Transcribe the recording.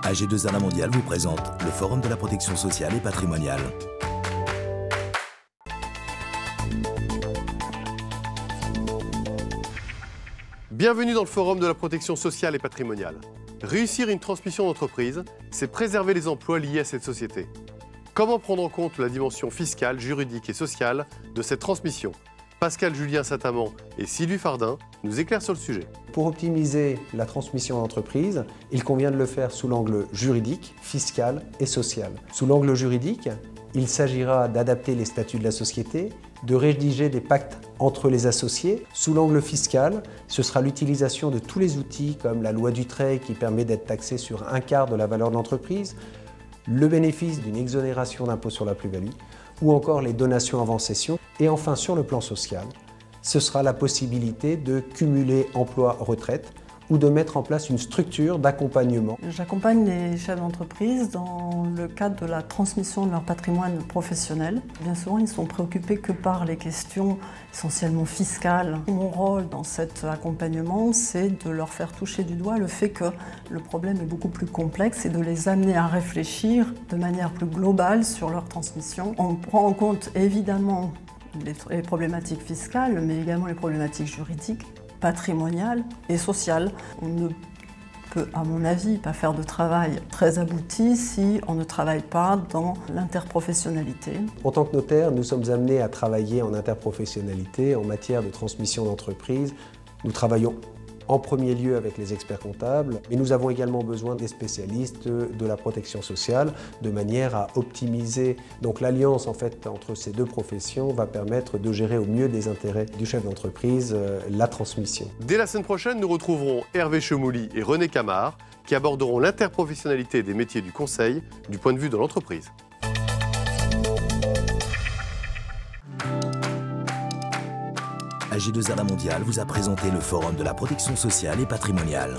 AG2R La Mondiale vous présente le Forum de la protection sociale et patrimoniale. Bienvenue dans le Forum de la protection sociale et patrimoniale. Réussir une transmission d'entreprise, c'est préserver les emplois liés à cette société. Comment prendre en compte la dimension fiscale, juridique et sociale de cette transmission? Pascal Julien Saint-Amand et Sylvie Fardin nous éclairent sur le sujet. Pour optimiser la transmission d'entreprise, il convient de le faire sous l'angle juridique, fiscal et social. Sous l'angle juridique, il s'agira d'adapter les statuts de la société, de rédiger des pactes entre les associés. Sous l'angle fiscal, ce sera l'utilisation de tous les outils comme la loi Dutreil qui permet d'être taxé sur un quart de la valeur de l'entreprise, le bénéfice d'une exonération d'impôt sur la plus-value ou encore les donations avant cession. Et enfin, sur le plan social, ce sera la possibilité de cumuler emploi-retraite ou de mettre en place une structure d'accompagnement. J'accompagne les chefs d'entreprise dans le cadre de la transmission de leur patrimoine professionnel. Bien souvent, ils sont préoccupés que par les questions essentiellement fiscales. Mon rôle dans cet accompagnement, c'est de leur faire toucher du doigt le fait que le problème est beaucoup plus complexe et de les amener à réfléchir de manière plus globale sur leur transmission. On prend en compte évidemment les problématiques fiscales, mais également les problématiques juridiques, patrimoniale et sociale. On ne peut, à mon avis, pas faire de travail très abouti si on ne travaille pas dans l'interprofessionnalité. En tant que notaire, nous sommes amenés à travailler en interprofessionnalité en matière de transmission d'entreprise. Nous travaillons en premier lieu avec les experts comptables, mais nous avons également besoin des spécialistes de la protection sociale de manière à optimiser. Donc l'alliance en fait entre ces deux professions va permettre de gérer au mieux des intérêts du chef d'entreprise la transmission. Dès la semaine prochaine, nous retrouverons Hervé Chemouli et René Camard qui aborderont l'interprofessionnalité des métiers du conseil du point de vue de l'entreprise. AG2R La Mondiale vous a présenté le Forum de la protection sociale et patrimoniale.